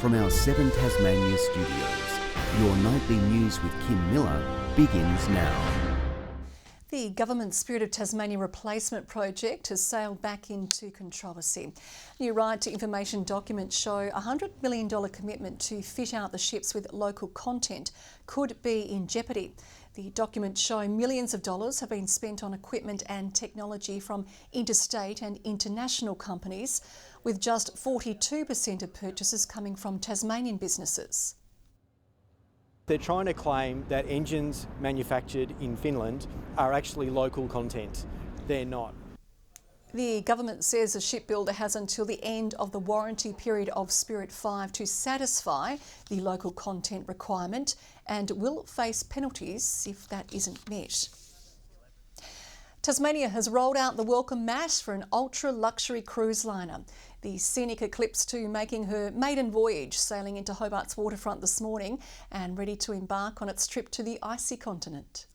From our 7 Tasmania studios, your nightly news with Kim Miller begins now. The Government Spirit of Tasmania replacement project has sailed back into controversy. New right to information documents show a $100 million commitment to fit out the ships with local content could be in jeopardy. The documents show millions of dollars have been spent on equipment and technology from interstate and international companies, with just 42% of purchases coming from Tasmanian businesses. They're trying to claim that engines manufactured in Finland are actually local content. They're not. The government says the shipbuilder has until the end of the warranty period of Spirit 5 to satisfy the local content requirement and will face penalties if that isn't met. Tasmania has rolled out the welcome mat for an ultra-luxury cruise liner. The Scenic Eclipse 2 making her maiden voyage, sailing into Hobart's waterfront this morning and ready to embark on its trip to the icy continent.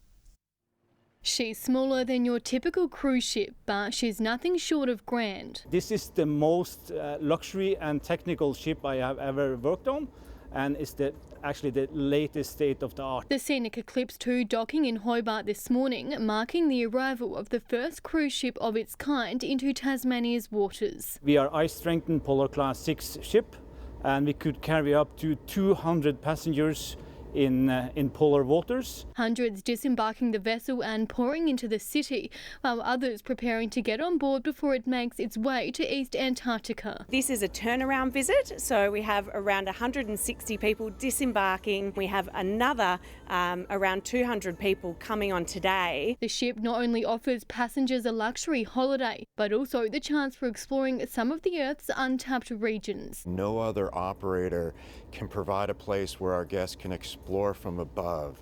She's smaller than your typical cruise ship, but she's nothing short of grand. This is the most luxury and technical ship I have ever worked on, and it's actually the latest state of the art. The Scenic Eclipse 2 docking in Hobart this morning, marking the arrival of the first cruise ship of its kind into Tasmania's waters. We are ice-strengthened Polar Class 6 ship, and we could carry up to 200 passengers in polar waters. Hundreds disembarking the vessel and pouring into the city, while others preparing to get on board before it makes its way to East Antarctica. This is a turnaround visit, so we have around 160 people disembarking. We have another around 200 people coming on today. The ship not only offers passengers a luxury holiday, but also the chance for exploring some of the Earth's untapped regions. No other operator can provide a place where our guests can explore from above,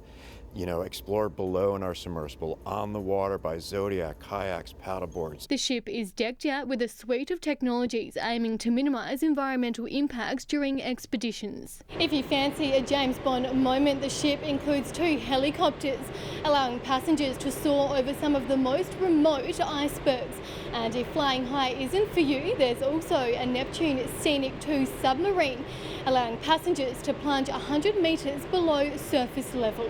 explore below in our submersible, on the water by Zodiac, kayaks, paddleboards. The ship is decked out with a suite of technologies aiming to minimise environmental impacts during expeditions. If you fancy a James Bond moment, the ship includes 2 helicopters, allowing passengers to soar over some of the most remote icebergs. And if flying high isn't for you, there's also a Neptune Scenic 2 submarine, allowing passengers to plunge 100 metres below surface level.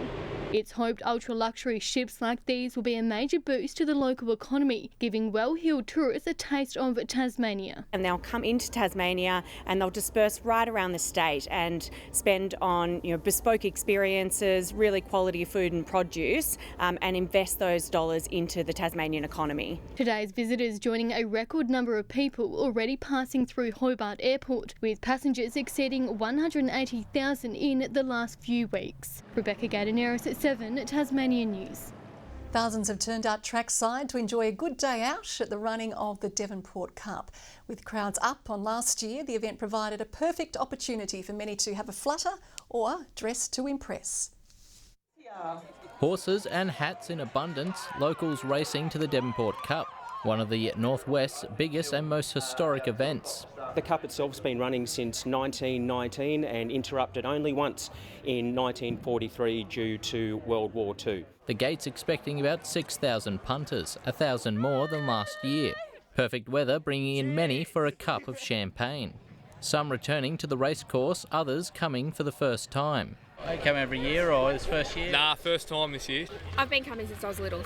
It's hoped ultra-luxury ships like these will be a major boost to the local economy, giving well-heeled tourists a taste of Tasmania. And they'll come into Tasmania and they'll disperse right around the state and spend on bespoke experiences, really quality food and produce, and invest those dollars into the Tasmanian economy. Today's visitors joining a record number of people already passing through Hobart Airport, with passengers exceeding 180,000 in the last few weeks. Rebecca Gadaneris at 7 Tasmanian News. Thousands have turned out trackside to enjoy a good day out at the running of the Devonport Cup. With crowds up on last year, the event provided a perfect opportunity for many to have a flutter or dress to impress. Horses and hats in abundance, locals racing to the Devonport Cup, one of the Northwest's biggest and most historic events. The Cup itself's been running since 1919 and interrupted only once in 1943 due to World War II. The gate's expecting about 6,000 punters, 1,000 more than last year. Perfect weather bringing in many for a cup of champagne. Some returning to the racecourse, others coming for the first time. I come every year, or this first year? Nah, first time this year. I've been coming since I was little,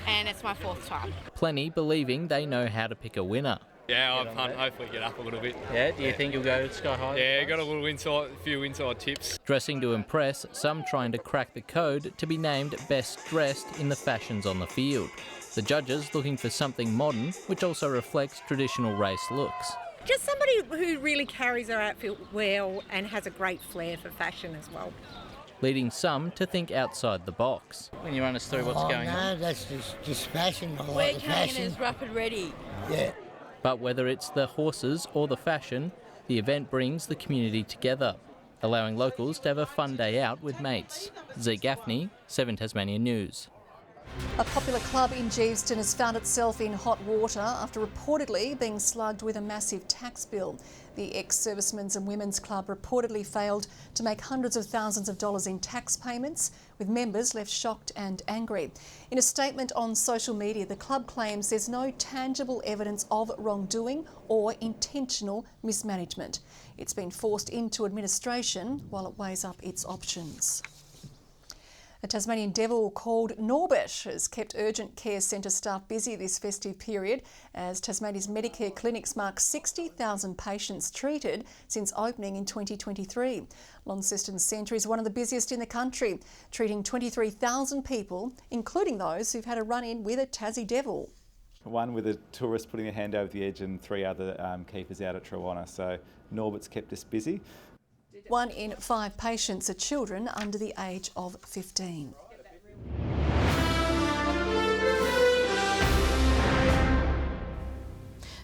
and it's my 4th time. Plenty believing they know how to pick a winner. Yeah, I've hopefully get up a little bit. Yeah, do you think you'll go sky high? Yeah, got a few inside tips. Dressing to impress, some trying to crack the code to be named best dressed in the fashions on the field. The judges looking for something modern, which also reflects traditional race looks. Just somebody who really carries her outfit well and has a great flair for fashion as well. Leading some to think outside the box. When you run us through what's going on? No, that's just fashion. I We're like the coming fashion. as rough and ready. Yeah. But whether it's the horses or the fashion, the event brings the community together, allowing locals to have a fun day out with mates. Z Gaffney, 7 Tasmanian News. A popular club in Geeveston has found itself in hot water after reportedly being slugged with a massive tax bill. The ex-servicemen's and women's club reportedly failed to make hundreds of thousands of dollars in tax payments, with members left shocked and angry. In a statement on social media, the club claims there's no tangible evidence of wrongdoing or intentional mismanagement. It's been forced into administration while it weighs up its options. A Tasmanian devil called Norbert has kept urgent care centre staff busy this festive period as Tasmania's Medicare clinics mark 60,000 patients treated since opening in 2023. Launceston Centre is one of the busiest in the country, treating 23,000 people, including those who've had a run-in with a Tassie devil. One with a tourist putting a hand over the edge and 3 other keepers out at Trewanna. So Norbert's kept us busy. 1 in 5 patients are children under the age of 15.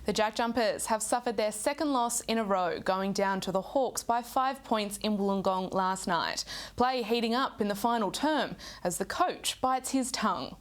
The JackJumpers have suffered their second loss in a row, going down to the Hawks by 5 points in Wollongong last night. Play heating up in the final term as the coach bites his tongue.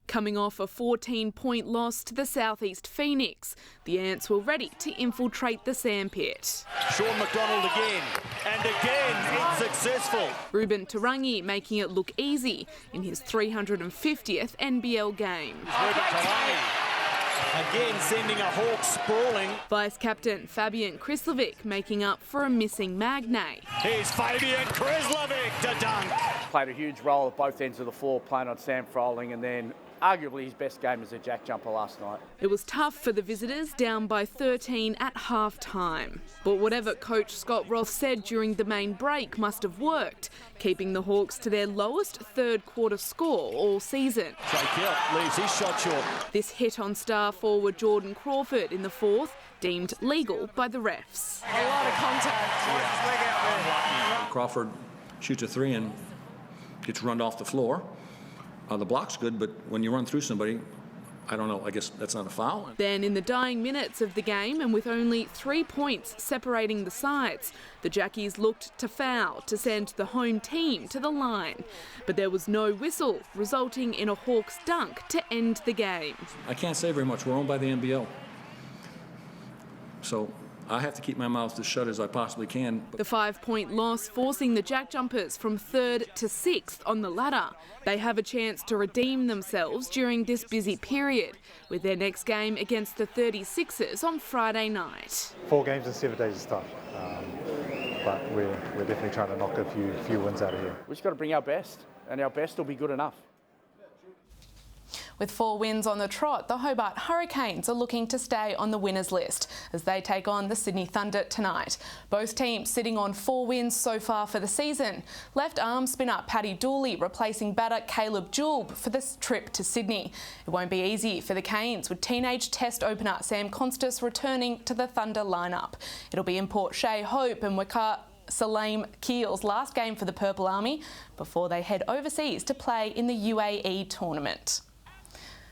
Coming off a 14-point loss to the Southeast Phoenix, the Ants were ready to infiltrate the sandpit. Sean McDonald again, and again it's successful. Ruben Tarangi making it look easy in his 350th NBL game. Ruben Tarangi again sending a Hawk sprawling. Vice-captain Fabian Krislovic making up for a missing Magnay. Here's Fabian Krislovic to dunk. Played a huge role at both ends of the floor, playing on Sam Froling, and then arguably his best game as a jack jumper last night. It was tough for the visitors, down by 13 at half-time. But whatever coach Scott Roth said during the main break must have worked, keeping the Hawks to their lowest third-quarter score all season. Trey Kelp leaves his shot short. This hit on star forward Jordan Crawford in the fourth, deemed legal by the refs. A lot of contact. Crawford shoots a 3 and gets run off the floor. The block's good, but when you run through somebody, I don't know, I guess that's not a foul. Then in the dying minutes of the game, and with only 3 points separating the sides, the Jackies looked to foul to send the home team to the line. But there was no whistle, resulting in a Hawks dunk to end the game. I can't say very much. We're owned by the NBL. So I have to keep my mouth as shut as I possibly can. The 5-point loss forcing the JackJumpers from 3rd to 6th on the ladder. They have a chance to redeem themselves during this busy period, with their next game against the 36ers on Friday night. 4 games in 7 days is tough, but we're definitely trying to knock a few wins out of here. We've just got to bring our best, and our best will be good enough. With 4 wins on the trot, the Hobart Hurricanes are looking to stay on the winners list as they take on the Sydney Thunder tonight. Both teams sitting on 4 wins so far for the season. Left arm spinner Paddy Dooley replacing batter Caleb Julb for this trip to Sydney. It won't be easy for the Canes, with teenage Test opener Sam Constas returning to the Thunder lineup. It'll be in Port Shea Hope and Waqar Salim Keel's last game for the Purple Army before they head overseas to play in the UAE tournament.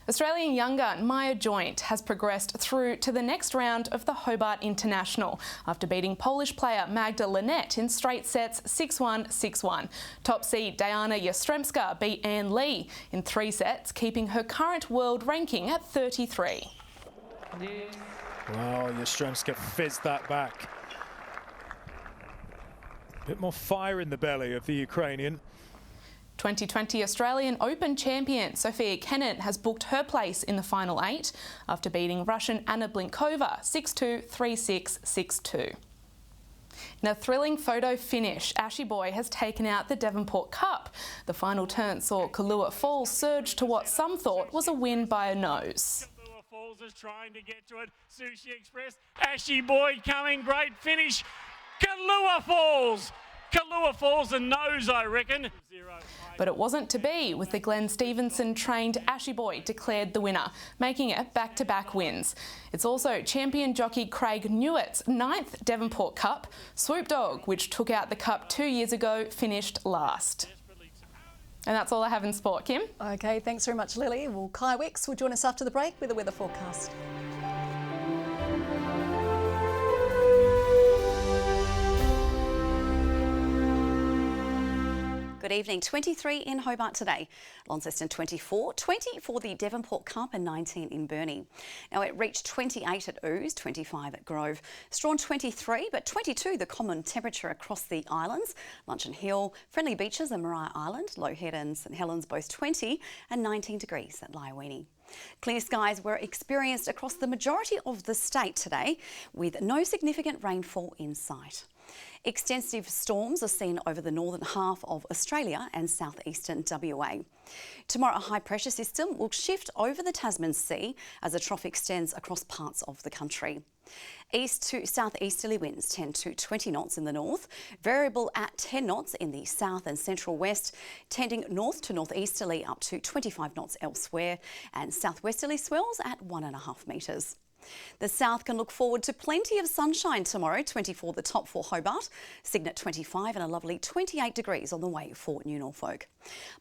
Australian young gun Maya Joint has progressed through to the next round of the Hobart International after beating Polish player Magda Linette in straight sets 6-1, 6-1. Top seed Diana Yastremska beat Anne Lee in 3 sets, keeping her current world ranking at 33. Well, Yastremska fizzed that back. A bit more fire in the belly of the Ukrainian. 2020 Australian Open champion Sofia Kenin has booked her place in the final 8 after beating Russian Anna Blinkova 6-2, 3-6, 6-2. In a thrilling photo finish, Ashy Boy has taken out the Devonport Cup. The final turn saw Kailua Falls surge to what some thought was a win by a nose. Kailua Falls is trying to get to it. Sushi Express, Ashy Boy coming, great finish. Kailua Falls! Kailua Falls a nose, I reckon. But it wasn't to be, with the Glenn Stevenson-trained Ashy Boy declared the winner, making it back-to-back wins. It's also champion jockey Craig Newitt's 9th Devonport Cup. Swoop Dog, which took out the Cup 2 years ago, finished last. And that's all I have in sport, Kim. OK, thanks very much, Lily. Well, Kai Wicks will join us after the break with a weather forecast. Good evening. 23 in Hobart today. Launceston 24, 20 for the Devonport Cup and 19 in Burnie. Now it reached 28 at Ouse, 25 at Grove. Strawn 23, but 22 the common temperature across the islands. Luncheon Hill, Friendly Beaches and Maria Island, Low Head and St Helens both 20 and 19 degrees at Lyowini. Clear skies were experienced across the majority of the state today, with no significant rainfall in sight. Extensive storms are seen over the northern half of Australia and southeastern WA. Tomorrow, a high pressure system will shift over the Tasman Sea as a trough extends across parts of the country. East to southeasterly winds 10 to 20 knots in the north, variable at 10 knots in the south and central west, tending north to northeasterly up to 25 knots elsewhere, and southwesterly swells at 1.5 metres. The south can look forward to plenty of sunshine tomorrow, 24 the top for Hobart, Cygnet 25 and a lovely 28 degrees on the way for New Norfolk.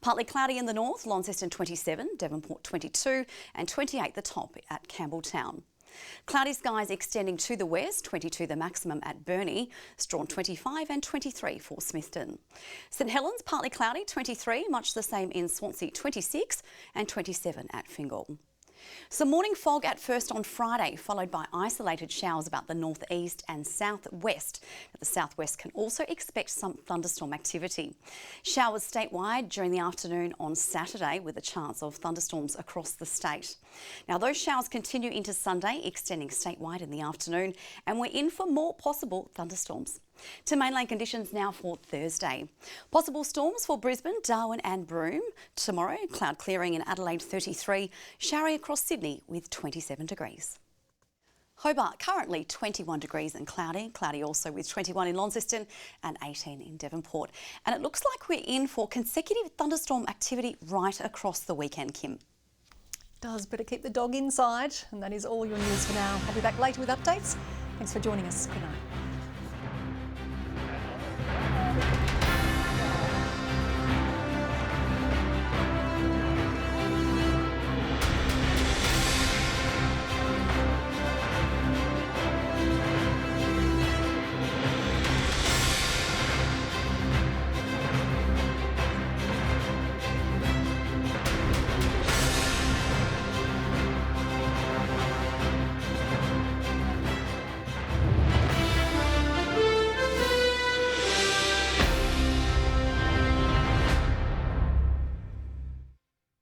Partly cloudy in the north, Launceston 27, Devonport 22 and 28 the top at Campbelltown. Cloudy skies extending to the west, 22 the maximum at Burnie, Strawn 25 and 23 for Smithton. St Helens partly cloudy, 23, much the same in Swansea 26 and 27 at Fingal. Some morning fog at first on Friday, followed by isolated showers about the northeast and southwest. The southwest can also expect some thunderstorm activity. Showers statewide during the afternoon on Saturday, with a chance of thunderstorms across the state. Now those showers continue into Sunday, extending statewide in the afternoon, and we're in for more possible thunderstorms. To mainland conditions now for Thursday. Possible storms for Brisbane, Darwin and Broome. Tomorrow, cloud clearing in Adelaide 33, showery across Sydney with 27 degrees. Hobart currently 21 degrees and cloudy. Cloudy also with 21 in Launceston and 18 in Devonport. And it looks like we're in for consecutive thunderstorm activity right across the weekend, Kim. Does better keep the dog inside. And that is all your news for now. I'll be back later with updates. Thanks for joining us. Good night.